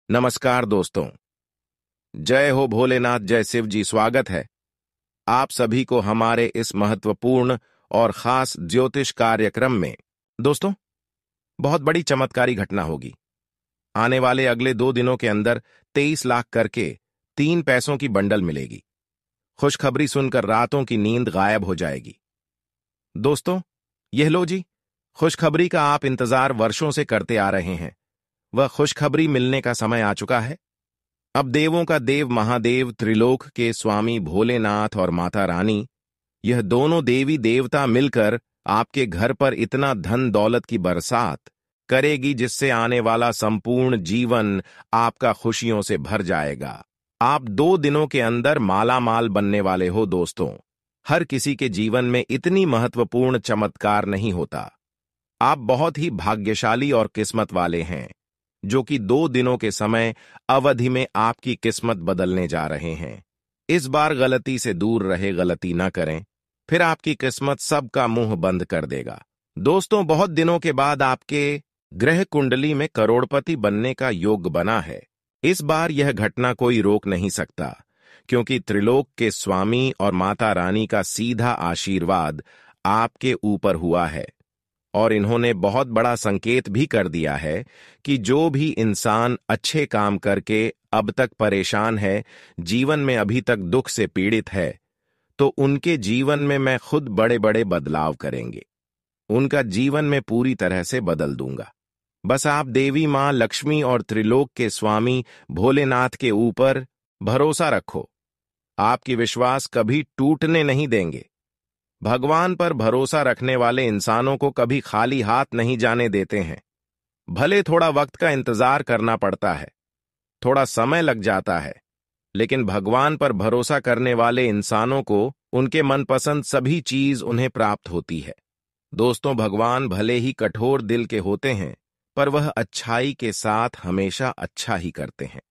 नमस्कार दोस्तों। जय हो भोलेनाथ, जय शिव जी। स्वागत है आप सभी को हमारे इस महत्वपूर्ण और खास ज्योतिष कार्यक्रम में। दोस्तों, बहुत बड़ी चमत्कारी घटना होगी। आने वाले अगले 2 दिनों के अंदर 23 लाख करके 3 पैसों की बंडल मिलेगी। खुशखबरी सुनकर रातों की नींद गायब हो जाएगी। दोस्तों, यह लो जी, खुशखबरी का आप इंतजार वर्षों से करते आ रहे हैं। वह खुशखबरी मिलने का समय आ चुका है। अब देवों का देव महादेव, त्रिलोक के स्वामी भोलेनाथ और माता रानी, यह दोनों देवी देवता मिलकर आपके घर पर इतना धन दौलत की बरसात करेगी जिससे आने वाला संपूर्ण जीवन आपका खुशियों से भर जाएगा। आप 2 दिनों के अंदर माला माल बनने वाले हो। दोस्तों, हर किसी के जीवन में इतनी महत्वपूर्ण चमत्कार नहीं होता। आप बहुत ही भाग्यशाली और किस्मत वाले हैं जो कि 2 दिनों के समय अवधि में आपकी किस्मत बदलने जा रहे हैं। इस बार गलती से दूर रहे, गलती न करें, फिर आपकी किस्मत सबका मुंह बंद कर देगा। दोस्तों, बहुत दिनों के बाद आपके ग्रह कुंडली में करोड़पति बनने का योग बना है। इस बार यह घटना कोई रोक नहीं सकता, क्योंकि त्रिलोक के स्वामी और माता रानी का सीधा आशीर्वाद आपके ऊपर हुआ है और इन्होंने बहुत बड़ा संकेत भी कर दिया है कि जो भी इंसान अच्छे काम करके अब तक परेशान है, जीवन में अभी तक दुख से पीड़ित है, तो उनके जीवन में मैं खुद बड़े बड़े बदलाव करेंगे। उनका जीवन में पूरी तरह से बदल दूंगा। बस आप देवी मां लक्ष्मी और त्रिलोक के स्वामी भोलेनाथ के ऊपर भरोसा रखो। आपकी विश्वास कभी टूटने नहीं देंगे। भगवान पर भरोसा रखने वाले इंसानों को कभी खाली हाथ नहीं जाने देते हैं। भले थोड़ा वक्त का इंतजार करना पड़ता है, थोड़ा समय लग जाता है, लेकिन भगवान पर भरोसा करने वाले इंसानों को उनके मनपसंद सभी चीज उन्हें प्राप्त होती है। दोस्तों, भगवान भले ही कठोर दिल के होते हैं, पर वह अच्छाई के साथ हमेशा अच्छा ही करते हैं।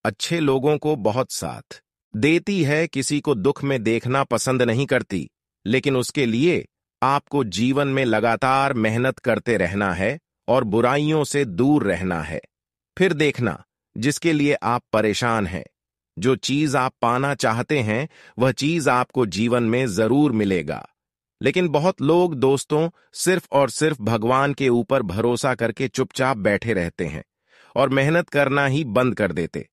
अच्छे लोगों को बहुत साथ देती है, किसी को दुख में देखना पसंद नहीं करती, लेकिन उसके लिए आपको जीवन में लगातार मेहनत करते रहना है और बुराइयों से दूर रहना है। फिर देखना, जिसके लिए आप परेशान हैं, जो चीज आप पाना चाहते हैं, वह चीज आपको जीवन में जरूर मिलेगा। लेकिन बहुत लोग दोस्तों सिर्फ और सिर्फ भगवान के ऊपर भरोसा करके चुपचाप बैठे रहते हैं और मेहनत करना ही बंद कर देते।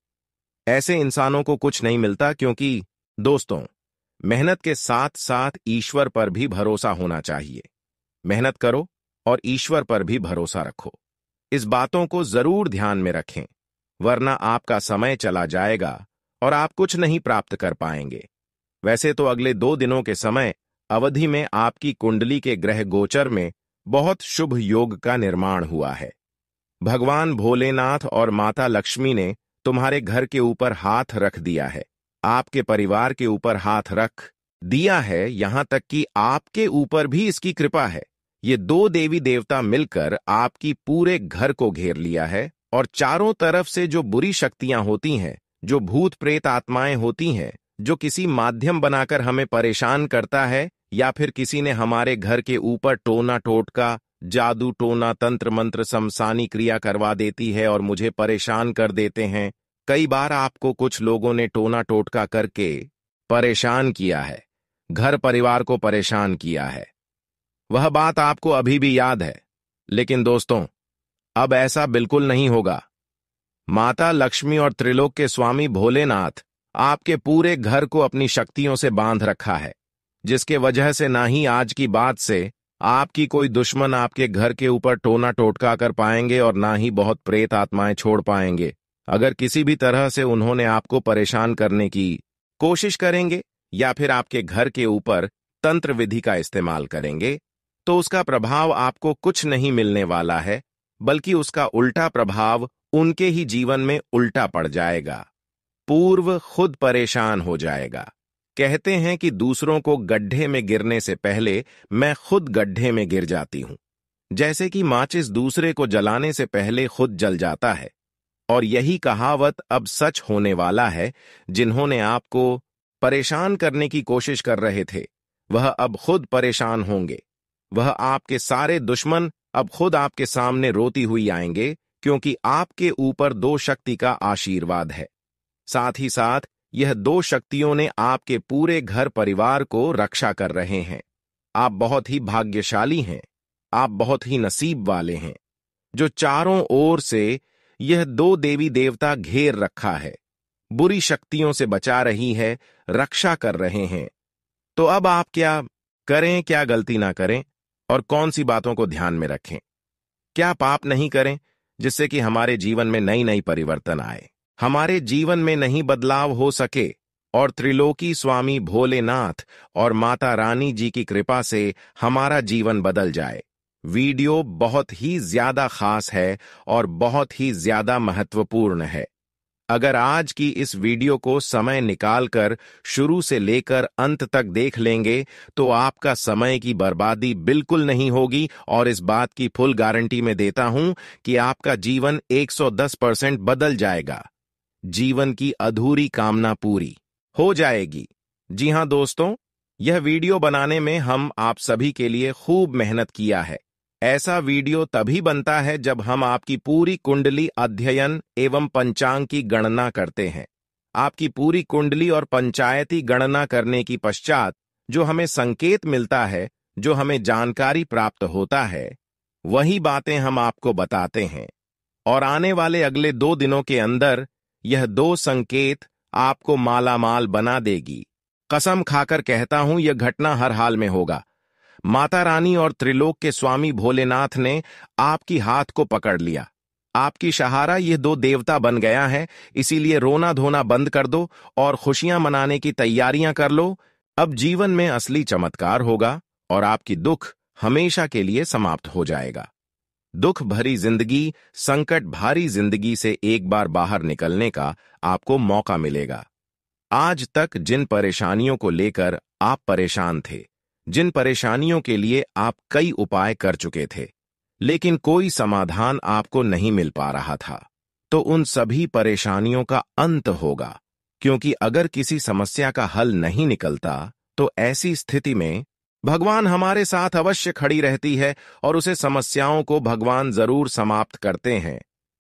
ऐसे इंसानों को कुछ नहीं मिलता, क्योंकि दोस्तों, मेहनत के साथ साथ ईश्वर पर भी भरोसा होना चाहिए। मेहनत करो और ईश्वर पर भी भरोसा रखो। इस बातों को जरूर ध्यान में रखें, वरना आपका समय चला जाएगा और आप कुछ नहीं प्राप्त कर पाएंगे। वैसे तो अगले 2 दिनों के समय अवधि में आपकी कुंडली के ग्रह गोचर में बहुत शुभ योग का निर्माण हुआ है। भगवान भोलेनाथ और माता लक्ष्मी ने तुम्हारे घर के ऊपर हाथ रख दिया है, आपके परिवार के ऊपर हाथ रख दिया है, यहां तक कि आपके ऊपर भी इसकी कृपा है। ये 2 देवी देवता मिलकर आपकी पूरे घर को घेर लिया है और चारों तरफ से जो बुरी शक्तियां होती हैं, जो भूत प्रेत आत्माएं होती हैं, जो किसी माध्यम बनाकर हमें परेशान करता है, या फिर किसी ने हमारे घर के ऊपर टोना टोटका, जादू टोना, तंत्र मंत्र, शमशानी क्रिया करवा देती है और मुझे परेशान कर देते हैं। कई बार आपको कुछ लोगों ने टोना टोटका करके परेशान किया है, घर परिवार को परेशान किया है। वह बात आपको अभी भी याद है, लेकिन दोस्तों, अब ऐसा बिल्कुल नहीं होगा। माता लक्ष्मी और त्रिलोक के स्वामी भोलेनाथ आपके पूरे घर को अपनी शक्तियों से बांध रखा है, जिसके वजह से ना ही आज की बात से आपकी कोई दुश्मन आपके घर के ऊपर टोना टोटका कर पाएंगे और ना ही बहुत प्रेत आत्माएं छोड़ पाएंगे। अगर किसी भी तरह से उन्होंने आपको परेशान करने की कोशिश करेंगे या फिर आपके घर के ऊपर तंत्र विधि का इस्तेमाल करेंगे, तो उसका प्रभाव आपको कुछ नहीं मिलने वाला है, बल्कि उसका उल्टा प्रभाव उनके ही जीवन में उल्टा पड़ जाएगा। पूर्व खुद परेशान हो जाएगा। कहते हैं कि दूसरों को गड्ढे में गिरने से पहले मैं खुद गड्ढे में गिर जाती हूं। जैसे कि माचिस दूसरे को जलाने से पहले खुद जल जाता है, और यही कहावत अब सच होने वाला है। जिन्होंने आपको परेशान करने की कोशिश कर रहे थे, वह अब खुद परेशान होंगे। वह आपके सारे दुश्मन अब खुद आपके सामने रोती हुई आएंगे क्योंकि आपके ऊपर दो शक्ति का आशीर्वाद है। साथ ही साथ यह दो शक्तियों ने आपके पूरे घर परिवार को रक्षा कर रहे हैं। आप बहुत ही भाग्यशाली हैं। आप बहुत ही नसीब वाले हैं, जो चारों ओर से यह दो देवी देवता घेर रखा है, बुरी शक्तियों से बचा रही है, रक्षा कर रहे हैं। तो अब आप क्या करें, क्या गलती ना करें और कौन सी बातों को ध्यान में रखें, क्या पाप नहीं करें, जिससे कि हमारे जीवन में नई नई परिवर्तन आए, हमारे जीवन में नहीं बदलाव हो सके और त्रिलोकी स्वामी भोलेनाथ और माता रानी जी की कृपा से हमारा जीवन बदल जाए। वीडियो बहुत ही ज्यादा खास है और बहुत ही ज्यादा महत्वपूर्ण है। अगर आज की इस वीडियो को समय निकालकर शुरू से लेकर अंत तक देख लेंगे तो आपका समय की बर्बादी बिल्कुल नहीं होगी और इस बात की फुल गारंटी मैं देता हूं कि आपका जीवन 110% बदल जाएगा। जीवन की अधूरी कामना पूरी हो जाएगी। जी हां दोस्तों, यह वीडियो बनाने में हम आप सभी के लिए खूब मेहनत किया है। ऐसा वीडियो तभी बनता है जब हम आपकी पूरी कुंडली अध्ययन एवं पंचांग की गणना करते हैं। आपकी पूरी कुंडली और पंचायती गणना करने की पश्चात जो हमें संकेत मिलता है, जो हमें जानकारी प्राप्त होता है, वही बातें हम आपको बताते हैं। और आने वाले अगले 2 दिनों के अंदर यह 2 संकेत आपको मालामाल बना देगी। कसम खाकर कहता हूं, यह घटना हर हाल में होगा। माता रानी और त्रिलोक के स्वामी भोलेनाथ ने आपकी हाथ को पकड़ लिया। आपकी सहारा ये 2 देवता बन गया है, इसीलिए रोना धोना बंद कर दो और खुशियां मनाने की तैयारियां कर लो। अब जीवन में असली चमत्कार होगा और आपकी दुख हमेशा के लिए समाप्त हो जाएगा। दुख भरी जिंदगी, संकट भारी जिंदगी से एक बार बाहर निकलने का आपको मौका मिलेगा। आज तक जिन परेशानियों को लेकर आप परेशान थे, जिन परेशानियों के लिए आप कई उपाय कर चुके थे, लेकिन कोई समाधान आपको नहीं मिल पा रहा था, तो उन सभी परेशानियों का अंत होगा। क्योंकि अगर किसी समस्या का हल नहीं निकलता तो ऐसी स्थिति में भगवान हमारे साथ अवश्य खड़ी रहती है और उसे समस्याओं को भगवान जरूर समाप्त करते हैं।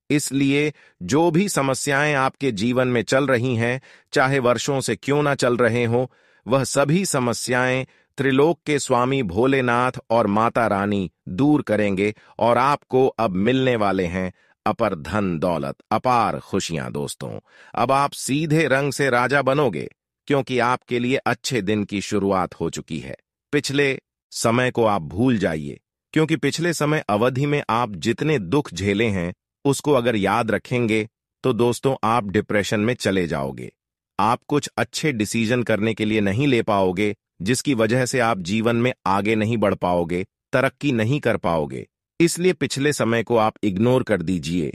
इसलिए जो भी समस्याएं आपके जीवन में चल रही हैं, चाहे वर्षों से क्यों ना चल रहे हों, वह सभी समस्याएं त्रिलोक के स्वामी भोलेनाथ और माता रानी दूर करेंगे और आपको अब मिलने वाले हैं अपर धन दौलत, अपार खुशियां। दोस्तों, अब आप सीधे रंग से राजा बनोगे, क्योंकि आपके लिए अच्छे दिन की शुरुआत हो चुकी है। पिछले समय को आप भूल जाइए, क्योंकि पिछले समय अवधि में आप जितने दुख झेले हैं उसको अगर याद रखेंगे तो दोस्तों आप डिप्रेशन में चले जाओगे। आप कुछ अच्छे डिसीजन करने के लिए नहीं ले पाओगे, जिसकी वजह से आप जीवन में आगे नहीं बढ़ पाओगे, तरक्की नहीं कर पाओगे। इसलिए पिछले समय को आप इग्नोर कर दीजिए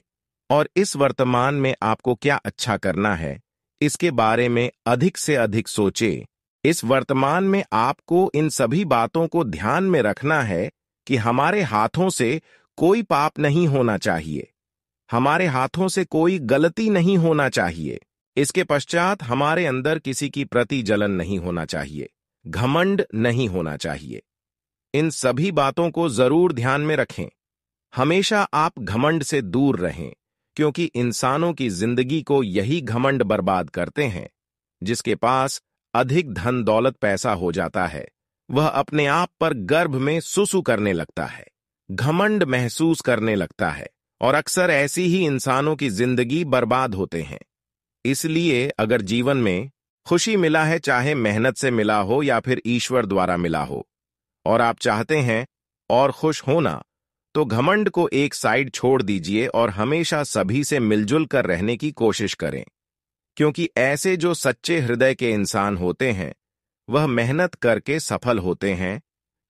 और इस वर्तमान में आपको क्या अच्छा करना है, इसके बारे में अधिक से अधिक सोचें। इस वर्तमान में आपको इन सभी बातों को ध्यान में रखना है कि हमारे हाथों से कोई पाप नहीं होना चाहिए, हमारे हाथों से कोई गलती नहीं होना चाहिए। इसके पश्चात हमारे अंदर किसी की प्रति जलन नहीं होना चाहिए, घमंड नहीं होना चाहिए। इन सभी बातों को जरूर ध्यान में रखें। हमेशा आप घमंड से दूर रहें, क्योंकि इंसानों की जिंदगी को यही घमंड बर्बाद करते हैं। जिसके पास अधिक धन दौलत पैसा हो जाता है, वह अपने आप पर गर्भ में सुसु करने लगता है, घमंड महसूस करने लगता है और अक्सर ऐसी ही इंसानों की जिंदगी बर्बाद होते हैं। इसलिए अगर जीवन में खुशी मिला है, चाहे मेहनत से मिला हो या फिर ईश्वर द्वारा मिला हो, और आप चाहते हैं और खुश होना, तो घमंड को एक साइड छोड़ दीजिए और हमेशा सभी से मिलजुल कर रहने की कोशिश करें। क्योंकि ऐसे जो सच्चे हृदय के इंसान होते हैं, वह मेहनत करके सफल होते हैं,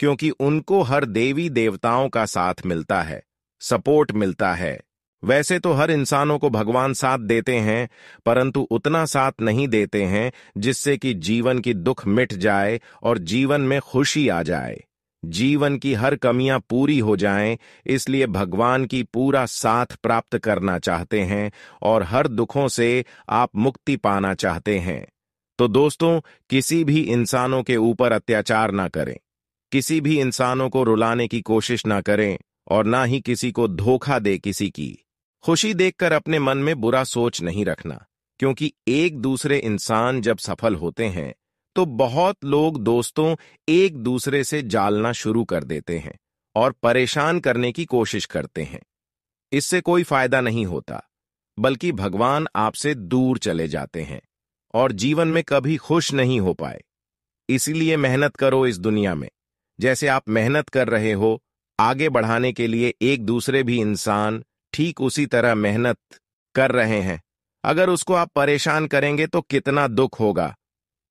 क्योंकि उनको हर देवी देवताओं का साथ मिलता है, सपोर्ट मिलता है। वैसे तो हर इंसानों को भगवान साथ देते हैं, परंतु उतना साथ नहीं देते हैं जिससे कि जीवन की दुख मिट जाए और जीवन में खुशी आ जाए, जीवन की हर कमियां पूरी हो जाएं। इसलिए भगवान की पूरा साथ प्राप्त करना चाहते हैं और हर दुखों से आप मुक्ति पाना चाहते हैं। तो दोस्तों, किसी भी इंसानों के ऊपर अत्याचार ना करें, किसी भी इंसानों को रुलाने की कोशिश ना करें और ना ही किसी को धोखा दे किसी की। खुशी देखकर अपने मन में बुरा सोच नहीं रखना, क्योंकि एक दूसरे इंसान जब सफल होते हैं तो बहुत लोग दोस्तों एक दूसरे से जालना शुरू कर देते हैं और परेशान करने की कोशिश करते हैं। इससे कोई फायदा नहीं होता, बल्कि भगवान आपसे दूर चले जाते हैं और जीवन में कभी खुश नहीं हो पाए। इसीलिए मेहनत करो इस दुनिया में, जैसे आप मेहनत कर रहे हो आगे बढ़ाने के लिए, एक दूसरे भी इंसान ठीक उसी तरह मेहनत कर रहे हैं। अगर उसको आप परेशान करेंगे तो कितना दुख होगा।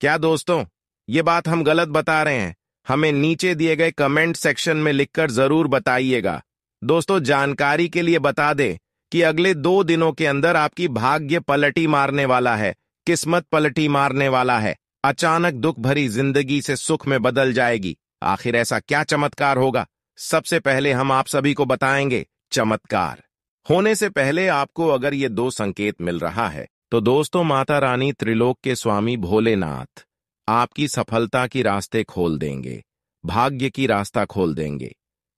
क्या दोस्तों, ये बात हम गलत बता रहे हैं? हमें नीचे दिए गए कमेंट सेक्शन में लिखकर जरूर बताइएगा। दोस्तों, जानकारी के लिए बता दें कि अगले 2 दिनों के अंदर आपकी भाग्य पलटी मारने वाला है, किस्मत पलटी मारने वाला है। अचानक दुख भरी जिंदगी से सुख में बदल जाएगी। आखिर ऐसा क्या चमत्कार होगा? सबसे पहले हम आप सभी को बताएंगे। चमत्कार होने से पहले आपको अगर ये 2 संकेत मिल रहा है तो दोस्तों, माता रानी त्रिलोक के स्वामी भोलेनाथ आपकी सफलता की रास्ते खोल देंगे, भाग्य की रास्ता खोल देंगे।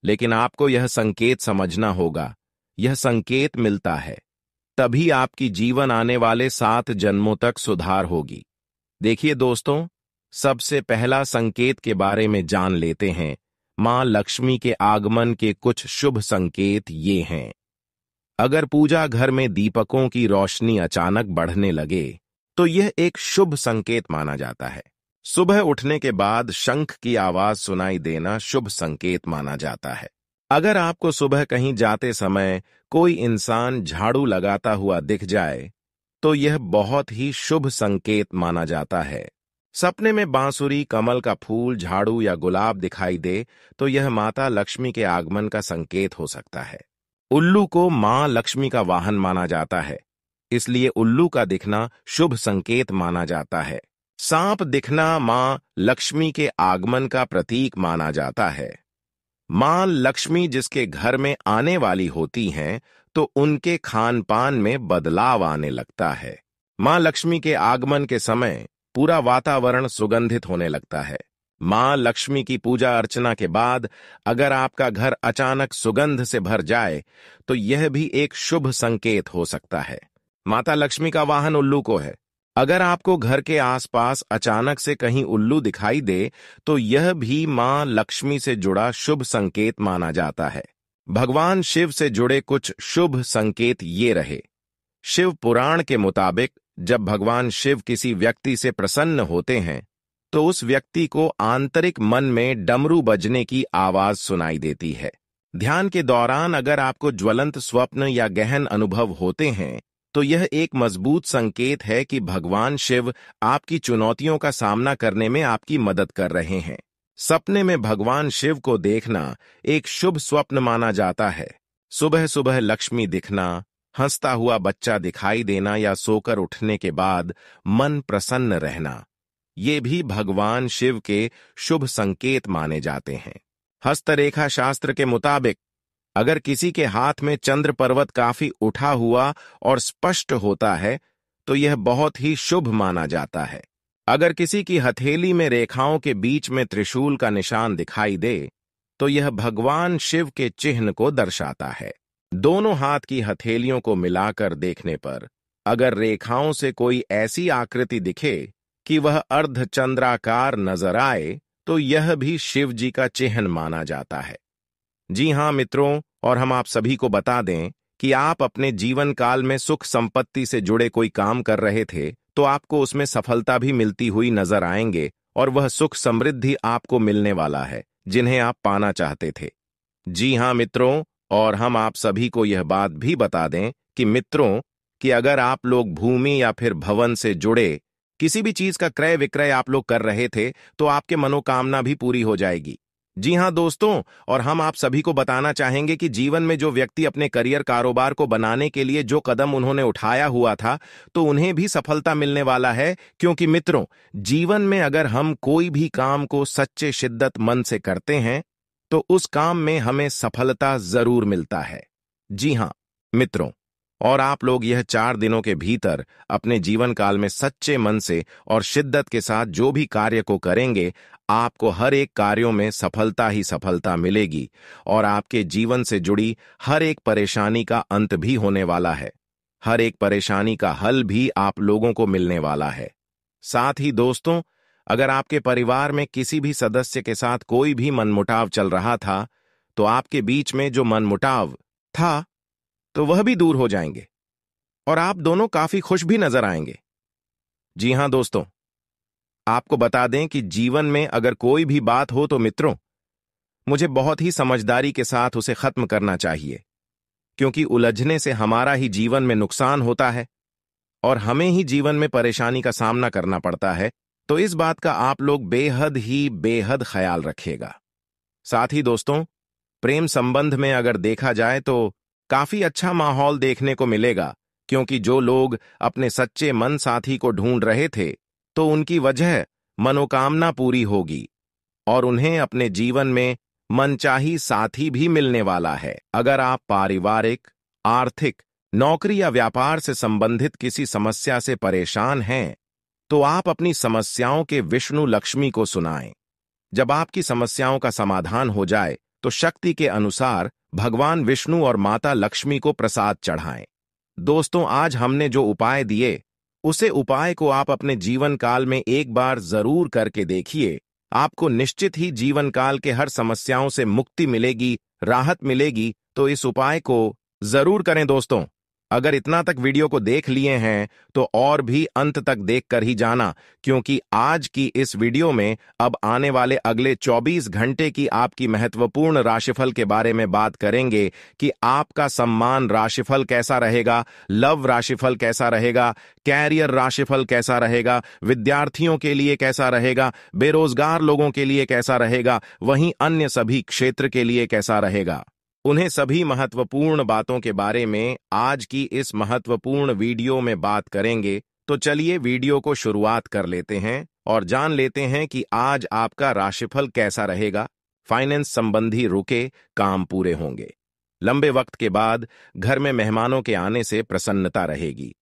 लेकिन आपको यह संकेत समझना होगा। यह संकेत मिलता है तभी आपकी जीवन आने वाले 7 जन्मों तक सुधार होगी। देखिए दोस्तों, सबसे पहला संकेत के बारे में जान लेते हैं। मां लक्ष्मी के आगमन के कुछ शुभ संकेत ये हैं। अगर पूजा घर में दीपकों की रोशनी अचानक बढ़ने लगे तो यह एक शुभ संकेत माना जाता है। सुबह उठने के बाद शंख की आवाज सुनाई देना शुभ संकेत माना जाता है। अगर आपको सुबह कहीं जाते समय कोई इंसान झाड़ू लगाता हुआ दिख जाए तो यह बहुत ही शुभ संकेत माना जाता है। सपने में बांसुरी, कमल का फूल, झाड़ू या गुलाब दिखाई दे तो यह माता लक्ष्मी के आगमन का संकेत हो सकता है। उल्लू को मां लक्ष्मी का वाहन माना जाता है, इसलिए उल्लू का दिखना शुभ संकेत माना जाता है। सांप दिखना मां लक्ष्मी के आगमन का प्रतीक माना जाता है। मां लक्ष्मी जिसके घर में आने वाली होती हैं तो उनके खान पान में बदलाव आने लगता है। मां लक्ष्मी के आगमन के समय पूरा वातावरण सुगंधित होने लगता है। मां लक्ष्मी की पूजा अर्चना के बाद अगर आपका घर अचानक सुगंध से भर जाए तो यह भी एक शुभ संकेत हो सकता है। माता लक्ष्मी का वाहन उल्लू को है। अगर आपको घर के आसपास अचानक से कहीं उल्लू दिखाई दे तो यह भी मां लक्ष्मी से जुड़ा शुभ संकेत माना जाता है। भगवान शिव से जुड़े कुछ शुभ संकेत ये रहे। शिव पुराण के मुताबिक जब भगवान शिव किसी व्यक्ति से प्रसन्न होते हैं तो उस व्यक्ति को आंतरिक मन में डमरू बजने की आवाज सुनाई देती है। ध्यान के दौरान अगर आपको ज्वलंत स्वप्न या गहन अनुभव होते हैं तो यह एक मजबूत संकेत है कि भगवान शिव आपकी चुनौतियों का सामना करने में आपकी मदद कर रहे हैं। सपने में भगवान शिव को देखना एक शुभ स्वप्न माना जाता है। सुबह सुबह लक्ष्मी दिखना, हंसता हुआ बच्चा दिखाई देना या सोकर उठने के बाद मन प्रसन्न रहना, ये भी भगवान शिव के शुभ संकेत माने जाते हैं। हस्तरेखा शास्त्र के मुताबिक अगर किसी के हाथ में चंद्र पर्वत काफी उठा हुआ और स्पष्ट होता है तो यह बहुत ही शुभ माना जाता है। अगर किसी की हथेली में रेखाओं के बीच में त्रिशूल का निशान दिखाई दे तो यह भगवान शिव के चिन्ह को दर्शाता है। दोनों हाथ की हथेलियों को मिलाकर देखने पर अगर रेखाओं से कोई ऐसी आकृति दिखे कि वह अर्धचंद्राकार नजर आए तो यह भी शिव जी का चिन्ह माना जाता है। जी हां मित्रों, और हम आप सभी को बता दें कि आप अपने जीवन काल में सुख संपत्ति से जुड़े कोई काम कर रहे थे तो आपको उसमें सफलता भी मिलती हुई नजर आएंगे और वह सुख समृद्धि आपको मिलने वाला है जिन्हें आप पाना चाहते थे। जी हां मित्रों, और हम आप सभी को यह बात भी बता दें कि मित्रों कि अगर आप लोग भूमि या फिर भवन से जुड़े किसी भी चीज का क्रय विक्रय आप लोग कर रहे थे तो आपके मनोकामना भी पूरी हो जाएगी। जी हां दोस्तों, और हम आप सभी को बताना चाहेंगे कि जीवन में जो व्यक्ति अपने करियर कारोबार को बनाने के लिए जो कदम उन्होंने उठाया हुआ था तो उन्हें भी सफलता मिलने वाला है, क्योंकि मित्रों जीवन में अगर हम कोई भी काम को सच्चे शिद्दत मन से करते हैं तो उस काम में हमें सफलता जरूर मिलता है। जी हां मित्रों, और आप लोग यह 4 दिनों के भीतर अपने जीवन काल में सच्चे मन से और शिद्दत के साथ जो भी कार्य को करेंगे आपको हर एक कार्यों में सफलता ही सफलता मिलेगी और आपके जीवन से जुड़ी हर एक परेशानी का अंत भी होने वाला है। हर एक परेशानी का हल भी आप लोगों को मिलने वाला है। साथ ही दोस्तों, अगर आपके परिवार में किसी भी सदस्य के साथ कोई भी मनमुटाव चल रहा था, तो आपके बीच में जो मनमुटाव था, तो वह भी दूर हो जाएंगे और आप दोनों काफी खुश भी नजर आएंगे। जी हां दोस्तों, आपको बता दें कि जीवन में अगर कोई भी बात हो तो मित्रों, मुझे बहुत ही समझदारी के साथ उसे खत्म करना चाहिए, क्योंकि उलझने से हमारा ही जीवन में नुकसान होता है और हमें ही जीवन में परेशानी का सामना करना पड़ता है। तो इस बात का आप लोग बेहद ख्याल रखिएगा। साथ ही दोस्तों, प्रेम संबंध में अगर देखा जाए तो काफी अच्छा माहौल देखने को मिलेगा, क्योंकि जो लोग अपने सच्चे मन साथी को ढूंढ रहे थे, तो उनकी वजह मनोकामना पूरी होगी और उन्हें अपने जीवन में मनचाही साथी भी मिलने वाला है। अगर आप पारिवारिक, आर्थिक, नौकरी या व्यापार से संबंधित किसी समस्या से परेशान हैं, तो आप अपनी समस्याओं के विष्णु लक्ष्मी को सुनाएं। जब आपकी समस्याओं का समाधान हो जाए, तो शक्ति के अनुसार भगवान विष्णु और माता लक्ष्मी को प्रसाद चढ़ाएं। दोस्तों, आज हमने जो उपाय दिए, उसे उपाय को आप अपने जीवन काल में एक बार जरूर करके देखिए। आपको निश्चित ही जीवन काल के हर समस्याओं से मुक्ति मिलेगी, राहत मिलेगी। तो इस उपाय को जरूर करें दोस्तों। अगर इतना तक वीडियो को देख लिए हैं, तो और भी अंत तक देखकर ही जाना, क्योंकि आज की इस वीडियो में अब आने वाले अगले 24 घंटे की आपकी महत्वपूर्ण राशिफल के बारे में बात करेंगे कि आपका सम्मान राशिफल कैसा रहेगा, लव राशिफल कैसा रहेगा, कैरियर राशिफल कैसा रहेगा, विद्यार्थियों के लिए कैसा रहेगा, बेरोजगार लोगों के लिए कैसा रहेगा, वहीं अन्य सभी क्षेत्र के लिए कैसा रहेगा। उन्हें सभी महत्वपूर्ण बातों के बारे में आज की इस महत्वपूर्ण वीडियो में बात करेंगे। तो चलिए वीडियो को शुरुआत कर लेते हैं और जान लेते हैं कि आज आपका राशिफल कैसा रहेगा। फाइनेंस संबंधी रुके काम पूरे होंगे। लंबे वक्त के बाद घर में मेहमानों के आने से प्रसन्नता रहेगी।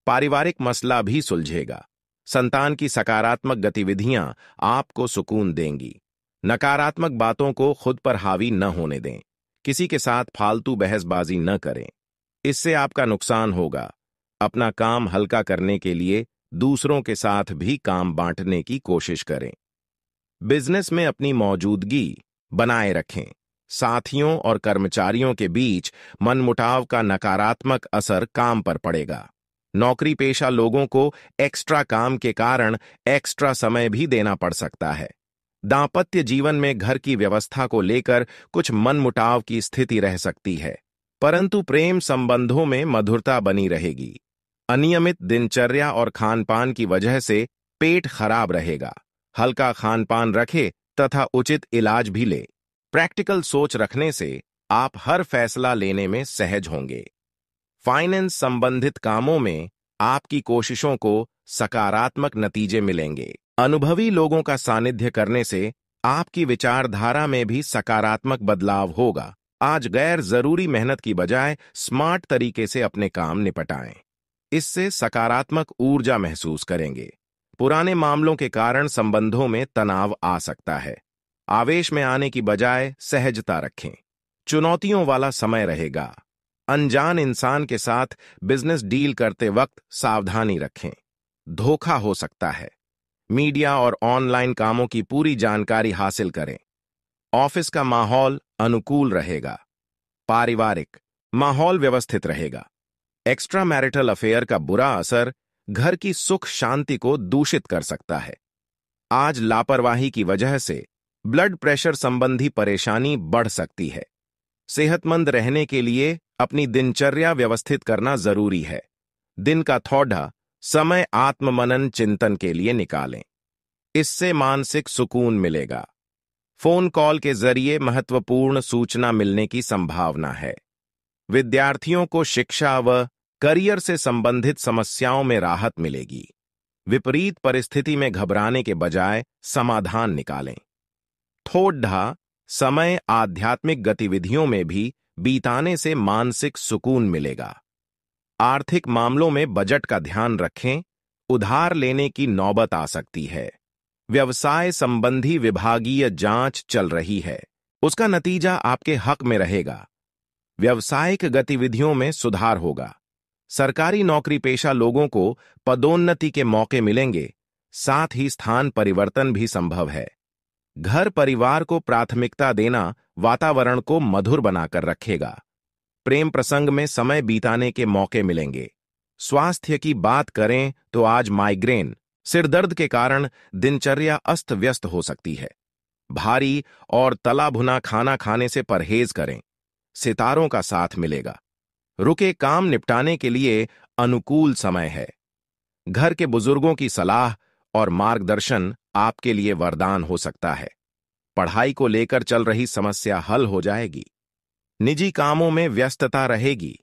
पारिवारिक मसला भी सुलझेगा। संतान की सकारात्मक गतिविधियां आपको सुकून देंगी। नकारात्मक बातों को खुद पर हावी न होने दें। किसी के साथ फालतू बहसबाजी न करें, इससे आपका नुकसान होगा। अपना काम हल्का करने के लिए दूसरों के साथ भी काम बांटने की कोशिश करें। बिजनेस में अपनी मौजूदगी बनाए रखें। साथियों और कर्मचारियों के बीच मनमुटाव का नकारात्मक असर काम पर पड़ेगा। नौकरी पेशा लोगों को एक्स्ट्रा काम के कारण एक्स्ट्रा समय भी देना पड़ सकता है। दांपत्य जीवन में घर की व्यवस्था को लेकर कुछ मनमुटाव की स्थिति रह सकती है, परंतु प्रेम संबंधों में मधुरता बनी रहेगी। अनियमित दिनचर्या और खानपान की वजह से पेट खराब रहेगा। हल्का खानपान रखें तथा उचित इलाज भी ले। प्रैक्टिकल सोच रखने से आप हर फैसला लेने में सहज होंगे। फाइनेंस संबंधित कामों में आपकी कोशिशों को सकारात्मक नतीजे मिलेंगे। अनुभवी लोगों का सानिध्य करने से आपकी विचारधारा में भी सकारात्मक बदलाव होगा। आज गैर जरूरी मेहनत की बजाय स्मार्ट तरीके से अपने काम निपटाएं। इससे सकारात्मक ऊर्जा महसूस करेंगे। पुराने मामलों के कारण संबंधों में तनाव आ सकता है। आवेश में आने की बजाय सहजता रखें। चुनौतियों वाला समय रहेगा। अनजान इंसान के साथ बिजनेस डील करते वक्त सावधानी रखें। धोखा हो सकता है। मीडिया और ऑनलाइन कामों की पूरी जानकारी हासिल करें। ऑफिस का माहौल अनुकूल रहेगा। पारिवारिक माहौल व्यवस्थित रहेगा। एक्स्ट्रा मैरिटल अफेयर का बुरा असर घर की सुख शांति को दूषित कर सकता है। आज लापरवाही की वजह से ब्लड प्रेशर संबंधी परेशानी बढ़ सकती है। सेहतमंद रहने के लिए अपनी दिनचर्या व्यवस्थित करना जरूरी है। दिन का थोड़ा समय आत्ममनन चिंतन के लिए निकालें। इससे मानसिक सुकून मिलेगा। फोन कॉल के जरिए महत्वपूर्ण सूचना मिलने की संभावना है। विद्यार्थियों को शिक्षा व करियर से संबंधित समस्याओं में राहत मिलेगी। विपरीत परिस्थिति में घबराने के बजाय समाधान निकालें। थोड़ा समय आध्यात्मिक गतिविधियों में भी बीताने से मानसिक सुकून मिलेगा। आर्थिक मामलों में बजट का ध्यान रखें। उधार लेने की नौबत आ सकती है। व्यवसाय संबंधी विभागीय जांच चल रही है, उसका नतीजा आपके हक में रहेगा। व्यावसायिक गतिविधियों में सुधार होगा। सरकारी नौकरी पेशा लोगों को पदोन्नति के मौके मिलेंगे, साथ ही स्थान परिवर्तन भी संभव है। घर परिवार को प्राथमिकता देना वातावरण को मधुर बनाकर रखेगा। प्रेम प्रसंग में समय बिताने के मौके मिलेंगे। स्वास्थ्य की बात करें तो आज माइग्रेन, सिरदर्द के कारण दिनचर्या अस्त व्यस्त हो सकती है। भारी और तला भुना खाना खाने से परहेज करें। सितारों का साथ मिलेगा। रुके काम निपटाने के लिए अनुकूल समय है। घर के बुजुर्गों की सलाह और मार्गदर्शन आपके लिए वरदान हो सकता है। पढ़ाई को लेकर चल रही समस्या हल हो जाएगी। निजी कामों में व्यस्तता रहेगी।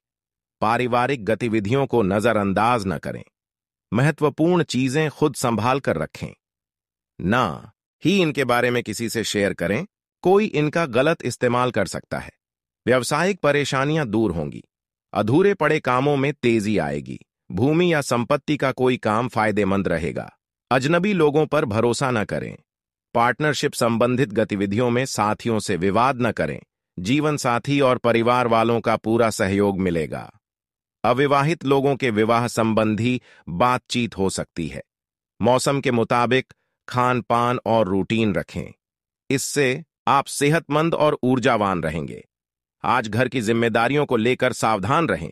पारिवारिक गतिविधियों को नजरअंदाज न करें। महत्वपूर्ण चीजें खुद संभाल कर रखें। ना ही इनके बारे में किसी से शेयर करें, कोई इनका गलत इस्तेमाल कर सकता है। व्यावसायिक परेशानियां दूर होंगी। अधूरे पड़े कामों में तेजी आएगी। भूमि या संपत्ति का कोई काम फायदेमंद रहेगा। अजनबी लोगों पर भरोसा न करें। पार्टनरशिप संबंधित गतिविधियों में साथियों से विवाद न करें। जीवन साथी और परिवार वालों का पूरा सहयोग मिलेगा। अविवाहित लोगों के विवाह संबंधी बातचीत हो सकती है। मौसम के मुताबिक खान पान और रूटीन रखें, इससे आप सेहतमंद और ऊर्जावान रहेंगे। आज घर की जिम्मेदारियों को लेकर सावधान रहें।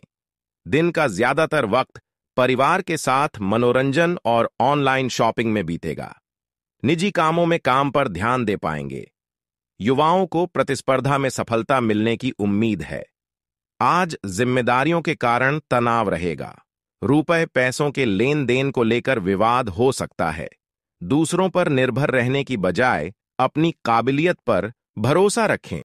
दिन का ज्यादातर वक्त परिवार के साथ मनोरंजन और ऑनलाइन शॉपिंग में बीतेगा। निजी कामों में काम पर ध्यान दे पाएंगे। युवाओं को प्रतिस्पर्धा में सफलता मिलने की उम्मीद है। आज जिम्मेदारियों के कारण तनाव रहेगा। रुपए पैसों के लेन देन को लेकर विवाद हो सकता है। दूसरों पर निर्भर रहने की बजाय अपनी काबिलियत पर भरोसा रखें।